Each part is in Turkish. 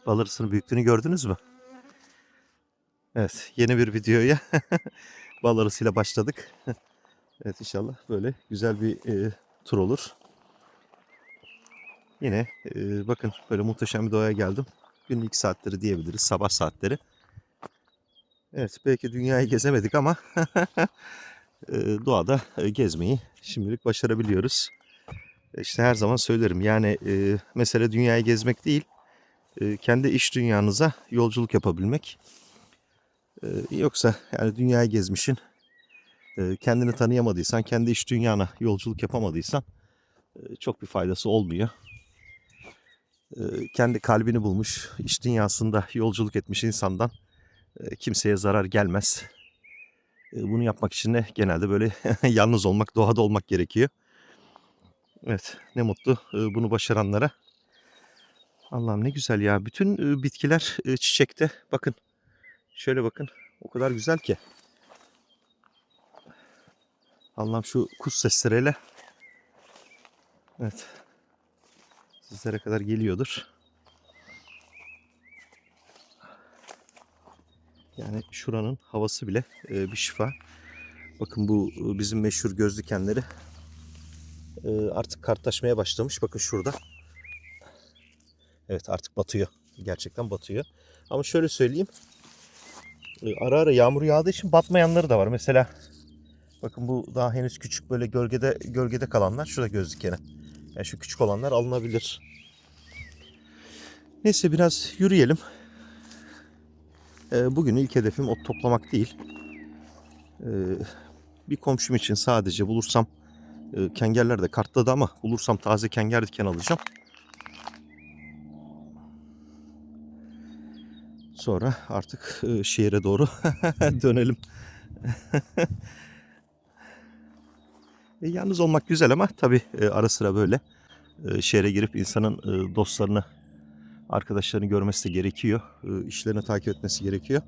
Bal arısının büyüklüğünü gördünüz mü? Evet, yeni bir videoya bal arısıyla başladık. Evet, inşallah böyle güzel bir tur olur. Yine bakın böyle muhteşem bir doğaya geldim. Günün ilk saatleri diyebiliriz, sabah saatleri. Evet, belki dünyayı gezemedik ama doğada gezmeyi şimdilik başarabiliyoruz. İşte her zaman söylerim, yani mesele dünyayı gezmek değil, kendi iç dünyanıza yolculuk yapabilmek. Yoksa yani dünyayı gezmişsin, kendini tanıyamadıysan, kendi iç dünyana yolculuk yapamadıysan çok bir faydası olmuyor. Kendi kalbini bulmuş, iç dünyasında yolculuk etmiş insandan kimseye zarar gelmez. Bunu yapmak için de genelde böyle yalnız olmak, doğada olmak gerekiyor. Evet, ne mutlu bunu başaranlara. Allah'ım ne güzel ya. Bütün bitkiler çiçekte. Bakın, şöyle bakın. O kadar güzel ki. Allah'ım şu kuş sesleriyle. Evet, sizlere kadar geliyordur. Yani şuranın havası bile bir şifa. Bakın bu bizim meşhur göz dikenleri artık kartlaşmaya başlamış. Bakın şurada. Evet, artık batıyor. Gerçekten batıyor. Ama şöyle söyleyeyim. Ara ara yağmur yağdığı için batmayanları da var. Mesela bakın bu daha henüz küçük, böyle gölgede kalanlar. Şurada göz dikeni. Yani şu küçük olanlar alınabilir. Neyse, biraz yürüyelim. Bugün ilk hedefim ot toplamak değil. Bir komşum için sadece bulursam, kengerler de kartladı ama bulursam taze kenger diken alacağım. Sonra artık şehire doğru dönelim. Yalnız olmak güzel ama tabii ara sıra böyle şehre girip insanın dostlarını, arkadaşlarını görmesi de gerekiyor. İşlerini takip etmesi gerekiyor.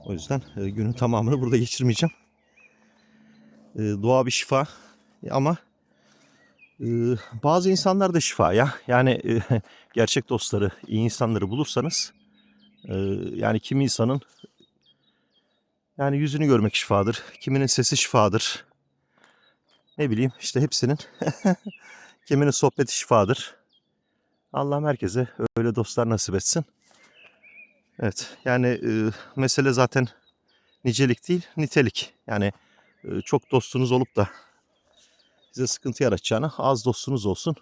O yüzden günün tamamını burada geçirmeyeceğim. Doğa bir şifa ama bazı insanlar da şifa ya. Yani gerçek dostları, iyi insanları bulursanız, yani kimi insanın yani yüzünü görmek şifadır. Kiminin sesi şifadır. Ne bileyim işte, hepsinin kiminin sohbeti şifadır. Allah'ım herkese öyle dostlar nasip etsin. Evet, yani mesele zaten nicelik değil, nitelik. Yani çok dostunuz olup da size sıkıntı yaratacağına az dostunuz olsun.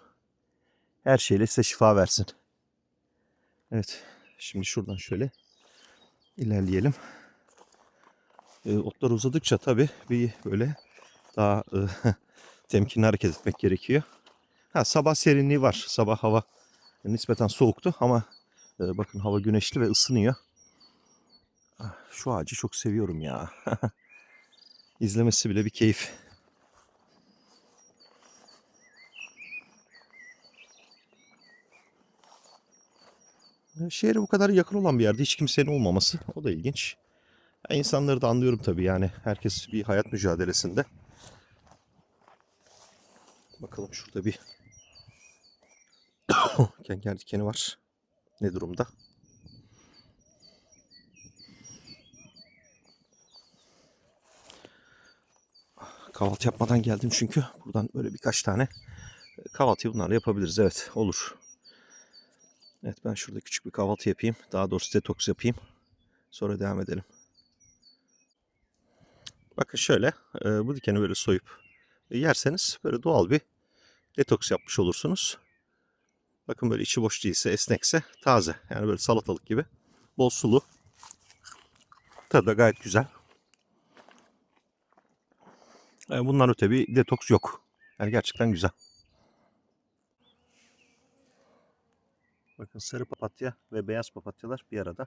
Her şeyle size şifa versin. Evet, şimdi şuradan şöyle ilerleyelim. Otlar uzadıkça tabii bir böyle daha temkinli hareket etmek gerekiyor. Sabah serinliği var. Sabah hava nispeten soğuktu ama bakın hava güneşli ve ısınıyor. Şu ağacı çok seviyorum ya. İzlemesi bile bir keyif. Şehre bu kadar yakın olan bir yerde hiç kimsenin olmaması, o da ilginç. İnsanları da anlıyorum tabii, yani herkes bir hayat mücadelesinde. Bakalım şurada bir kenger dikeni var. Ne durumda? Kahvaltı yapmadan geldim çünkü. Buradan böyle birkaç tane kahvaltıyı bunlarla yapabiliriz. Evet, olur. Evet, ben şurada küçük bir kahvaltı yapayım. Daha doğrusu detoks yapayım. Sonra devam edelim. Bakın şöyle bu dikeni böyle soyup yerseniz böyle doğal bir detoks yapmış olursunuz. Bakın böyle içi boş değilse, esnekse taze. Yani böyle salatalık gibi. Bol sulu. Tadı da gayet güzel. Bundan öte bir detoks yok. Yani gerçekten güzel. Bakın sarı papatya ve beyaz papatyalar bir arada.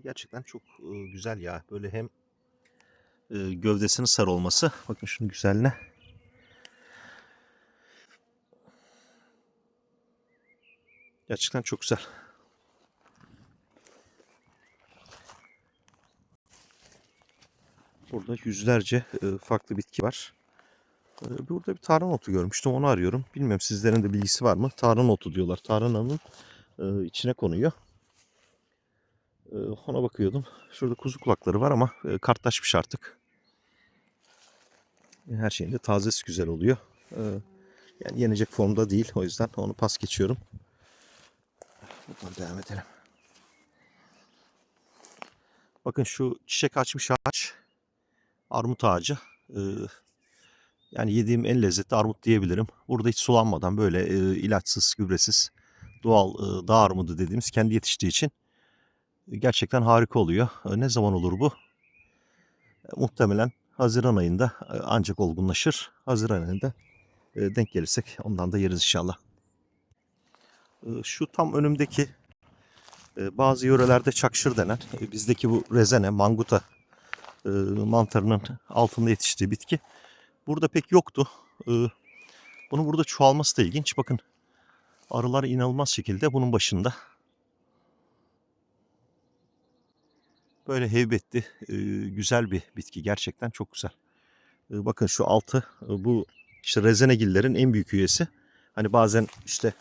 Gerçekten çok güzel ya. Böyle hem gövdesinin sarı olması. Bakın şunun güzelliğine. Gerçekten çok güzel. Burada yüzlerce farklı bitki var. Burada bir tarhana otu görmüştüm. Onu arıyorum. Bilmiyorum, sizlerin de bilgisi var mı? Tarhana otu diyorlar. Tarhananın içine konuyor. Ona bakıyordum. Şurada kuzu kulakları var ama kartlaşmış artık. Her şeyin de tazesi güzel oluyor. Yani yenecek formda değil. O yüzden onu pas geçiyorum. Buradan devam edelim. Bakın şu çiçek açmış ağaç. Armut ağacı. Yani yediğim en lezzetli armut diyebilirim. Burada hiç sulanmadan böyle ilaçsız, gübresiz, doğal dağ armudu dediğimiz kendi yetiştiği için gerçekten harika oluyor. Ne zaman olur bu? Muhtemelen Haziran ayında ancak olgunlaşır. Haziran ayında denk gelirsek ondan da yeriz inşallah. Şu tam önümdeki bazı yörelerde çakşır denen bizdeki bu rezene, manguta mantarının altında yetiştiği bitki. Burada pek yoktu. Bunun burada çoğalması da ilginç. Bakın arılar inanılmaz şekilde bunun başında. Böyle heybetli, güzel bir bitki. Gerçekten çok güzel. Bakın şu altı, bu işte rezenegillerin en büyük üyesi. Hani bazen işte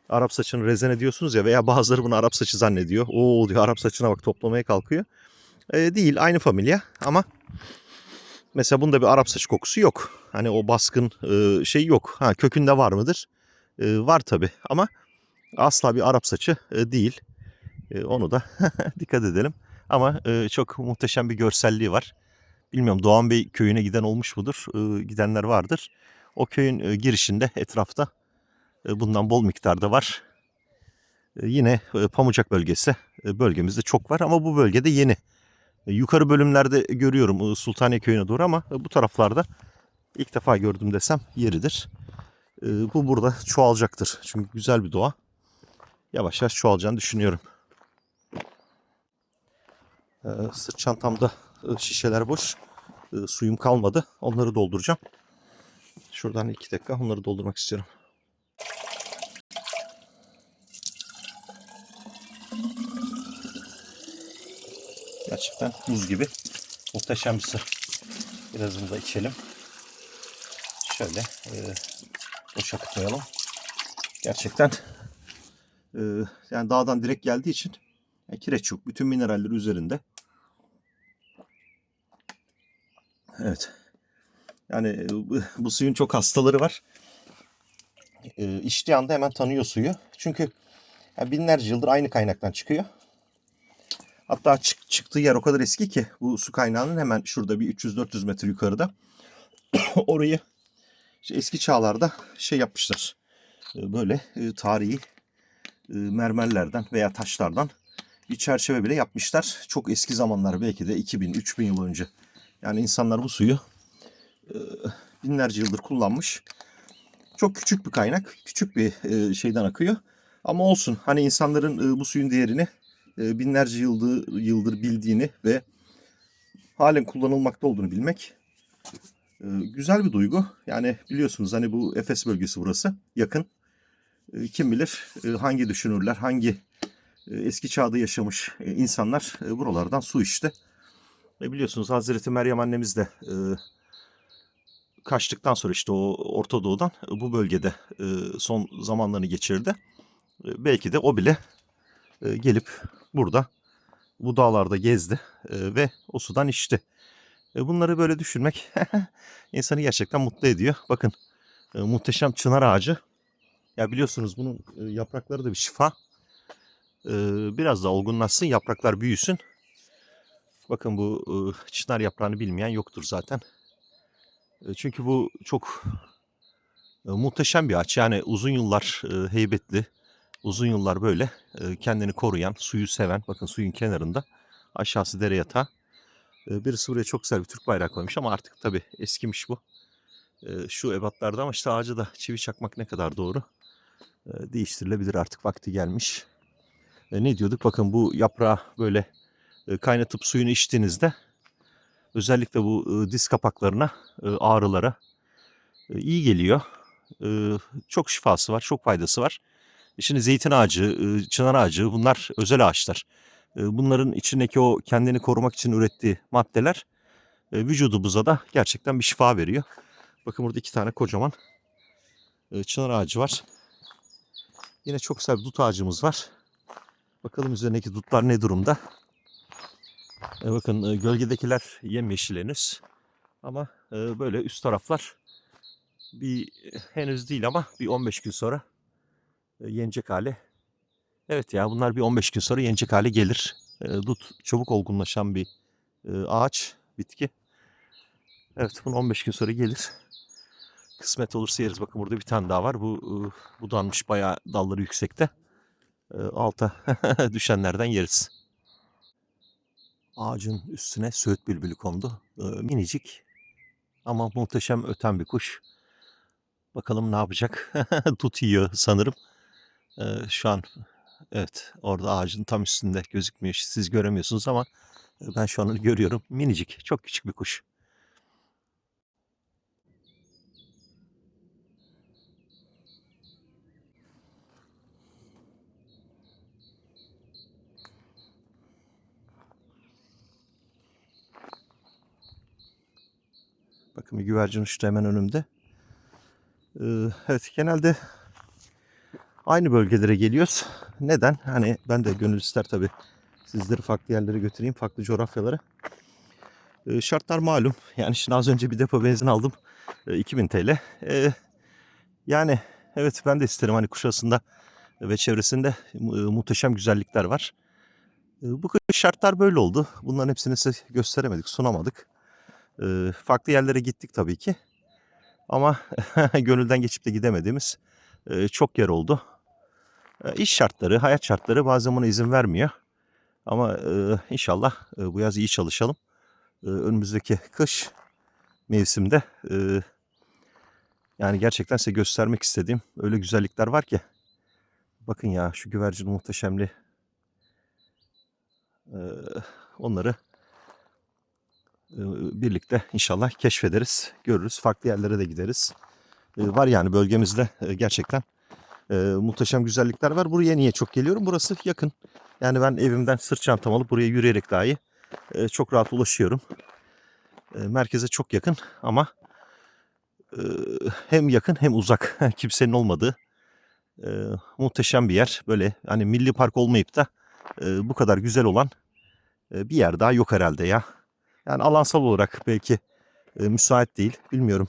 Arap saçını rezene diyorsunuz ya veya bazıları bunu Arap saçı zannediyor. Oo diyor, Arap saçına bak, toplamaya kalkıyor. Değil, aynı familya ama mesela bunda bir Arap saçı kokusu yok. Hani o baskın şey yok. Ha, kökünde var mıdır? Var tabi ama asla bir Arap saçı değil. Onu da dikkat edelim. Ama çok muhteşem bir görselliği var. Bilmiyorum, Doğan Bey köyüne giden olmuş mudur? Gidenler vardır. O köyün girişinde etrafta bundan bol miktarda var. Yine Pamucak bölgesi bölgemizde çok var ama bu bölgede yeni. Yukarı bölümlerde görüyorum Sultaniye köyüne doğru ama bu taraflarda ilk defa gördüm desem yeridir. Bu burada çoğalacaktır. Çünkü güzel bir doğa. Yavaş yavaş çoğalacağını düşünüyorum. Sırt çantamda şişeler boş. Suyum kalmadı. Onları dolduracağım. Şuradan 2 dakika onları doldurmak istiyorum. Gerçekten buz gibi. Muhteşem bir su. Birazını da içelim. Şöyle boş akıtmayalım. Gerçekten yani dağdan direkt geldiği için kireç yok. Bütün mineraller üzerinde. Evet. Yani bu suyun çok hastaları var. İçtiği anda hemen tanıyor suyu. Çünkü binlerce yıldır aynı kaynaktan çıkıyor. Hatta çıktığı yer o kadar eski ki bu su kaynağının hemen şurada bir 300-400 metre yukarıda. Orayı işte eski çağlarda şey yapmışlar. Böyle tarihi mermerlerden veya taşlardan bir çerçeve bile yapmışlar. Çok eski zamanlar, belki de 2000-3000 yıl önce. Yani insanlar bu suyu binlerce yıldır kullanmış. Çok küçük bir kaynak, küçük bir şeyden akıyor. Ama olsun, hani insanların bu suyun değerini binlerce yıldır bildiğini ve halen kullanılmakta olduğunu bilmek güzel bir duygu. Yani biliyorsunuz hani bu Efes bölgesi burası, yakın. Kim bilir hangi düşünürler, hangi eski çağda yaşamış insanlar buralardan su içti. Biliyorsunuz Hazreti Meryem annemiz de kaçtıktan sonra işte o Orta Doğu'dan bu bölgede son zamanlarını geçirdi. Belki de o bile gelip burada bu dağlarda gezdi ve o sudan içti. Bunları böyle düşünmek insanı gerçekten mutlu ediyor. Bakın muhteşem çınar ağacı. Ya biliyorsunuz bunun yaprakları da bir şifa. Biraz da olgunlaşsın, yapraklar büyüsün. Bakın bu çınar yaprağını bilmeyen yoktur zaten. Çünkü bu çok muhteşem bir ağaç. Yani uzun yıllar heybetli, uzun yıllar böyle kendini koruyan, suyu seven. Bakın suyun kenarında, aşağısı dere yatağı. Birisi buraya çok güzel bir Türk bayrağı koymuş ama artık tabii eskimiş bu. Şu ebatlarda ama işte ağaca da çivi çakmak ne kadar doğru? Değiştirilebilir, artık vakti gelmiş. Ne diyorduk? Bakın bu yaprağı böyle kaynatıp suyunu içtiğinizde özellikle bu diz kapaklarına, ağrılara iyi geliyor. Çok şifası var, çok faydası var. Şimdi zeytin ağacı, çınar ağacı, bunlar özel ağaçlar. Bunların içindeki o kendini korumak için ürettiği maddeler vücudumuza da gerçekten bir şifa veriyor. Bakın burada 2 tane kocaman çınar ağacı var. Yine çok güzel bir dut ağacımız var. Bakalım üzerindeki dutlar ne durumda. Bakın gölgedekiler yemyeşil henüz. Ama böyle üst taraflar bir henüz değil ama bir 15 gün sonra yenecek hale. Evet ya, bunlar bir 15 gün sonra yenecek hale gelir. Dut çabuk olgunlaşan bir ağaç, bitki. Evet, bunu 15 gün sonra gelir. Kısmet olursa yeriz. Bakın burada bir tane daha var. Bu budanmış, bayağı dalları yüksekte. Alta düşenlerden yeriz. Ağacın üstüne söğüt bülbülü kondu. Minicik ama muhteşem öten bir kuş. Bakalım ne yapacak? Dut yiyor sanırım. Şu an evet, orada ağacın tam üstünde gözükmüyor. Siz göremiyorsunuz ama ben şu an onu görüyorum. Minicik, çok küçük bir kuş. Bakın bir güvercin uçtu hemen önümde. Evet, genelde aynı bölgelere geliyoruz. Neden? Hani ben de gönül ister tabii sizleri farklı yerlere götüreyim, farklı coğrafyalara. Şartlar malum. Yani şimdi az önce bir depo benzin aldım. 2000 TL. Yani evet, ben de isterim hani Kuşadası'nda ve çevresinde muhteşem güzellikler var. Bu kış şartlar böyle oldu. Bunların hepsini size gösteremedik, sunamadık. Farklı yerlere gittik tabii ki. Ama gönülden geçip de gidemediğimiz çok yer oldu. İş şartları, hayat şartları bazen buna izin vermiyor. Ama inşallah bu yaz iyi çalışalım. Önümüzdeki kış mevsimde yani gerçekten size göstermek istediğim öyle güzellikler var ki. Bakın ya, şu güvercin muhteşemliği. Onları birlikte inşallah keşfederiz, görürüz. Farklı yerlere de gideriz. Var yani bölgemizde gerçekten muhteşem güzellikler var. Buraya niye çok geliyorum? Burası yakın. Yani ben evimden sırt çantamı alıp buraya yürüyerek dahi çok rahat ulaşıyorum. Merkeze çok yakın ama hem yakın hem uzak. Kimsenin olmadığı muhteşem bir yer. Böyle hani milli park olmayıp da bu kadar güzel olan bir yer daha yok herhalde ya. Yani alansal olarak belki müsait değil. Bilmiyorum.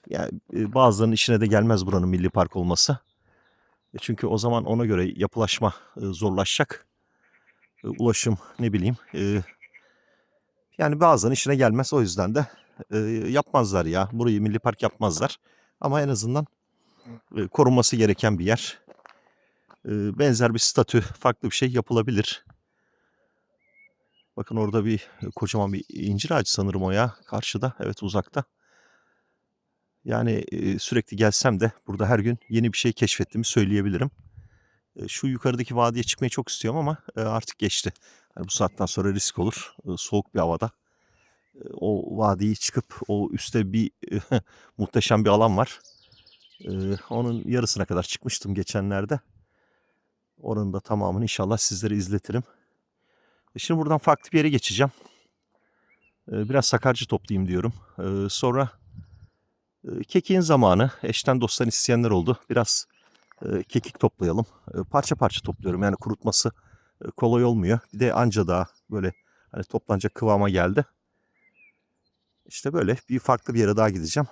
Yani bazılarının işine de gelmez buranın milli park olması. Çünkü o zaman ona göre yapılaşma zorlaşacak. Ulaşım, ne bileyim. Yani bazılarının işine gelmez, o yüzden de yapmazlar ya. Burayı milli park yapmazlar. Ama en azından korunması gereken bir yer. Benzer bir statü, farklı bir şey yapılabilir. Bakın orada bir kocaman bir incir ağacı sanırım o ya. Karşıda, evet, uzakta. Yani sürekli gelsem de burada her gün yeni bir şey keşfettiğimi söyleyebilirim. Şu yukarıdaki vadiye çıkmayı çok istiyorum ama artık geçti. Yani bu saatten sonra risk olur. Soğuk bir havada. O vadiyi çıkıp o üstte bir muhteşem bir alan var. Onun yarısına kadar çıkmıştım geçenlerde. Oranın da tamamını inşallah sizlere izletirim. Şimdi buradan farklı bir yere geçeceğim. Biraz sakarcı toplayayım diyorum. Sonra kekiğin zamanı. Eşten dosttan isteyenler oldu. Biraz kekik toplayalım. Parça parça topluyorum. Yani kurutması kolay olmuyor. Bir de anca daha böyle hani toplanacak kıvama geldi. İşte böyle bir farklı bir yere daha gideceğim.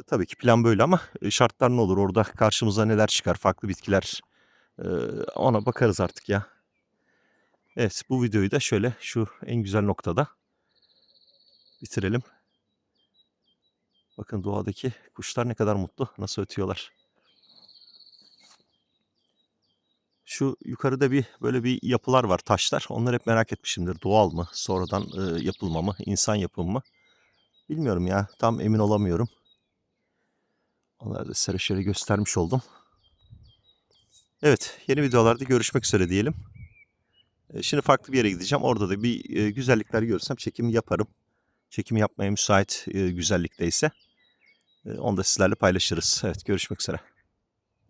Tabii ki plan böyle ama şartlar ne olur? Orada karşımıza neler çıkar? Farklı bitkiler. Ona bakarız artık ya. Evet, bu videoyu da şöyle şu en güzel noktada bitirelim. Bakın doğadaki kuşlar ne kadar mutlu. Nasıl ötüyorlar. Şu yukarıda bir böyle bir yapılar var, taşlar. Onları hep merak etmişimdir. Doğal mı? Sonradan yapılma mı? İnsan yapımı mı? Bilmiyorum ya. Tam emin olamıyorum. Onları da size şöyle göstermiş oldum. Evet, yeni videolarda görüşmek üzere diyelim. Şimdi farklı bir yere gideceğim. Orada da bir güzellikler görürsem çekim yaparım. Çekim yapmaya müsait güzellikteyse onu da sizlerle paylaşırız. Evet, görüşmek üzere.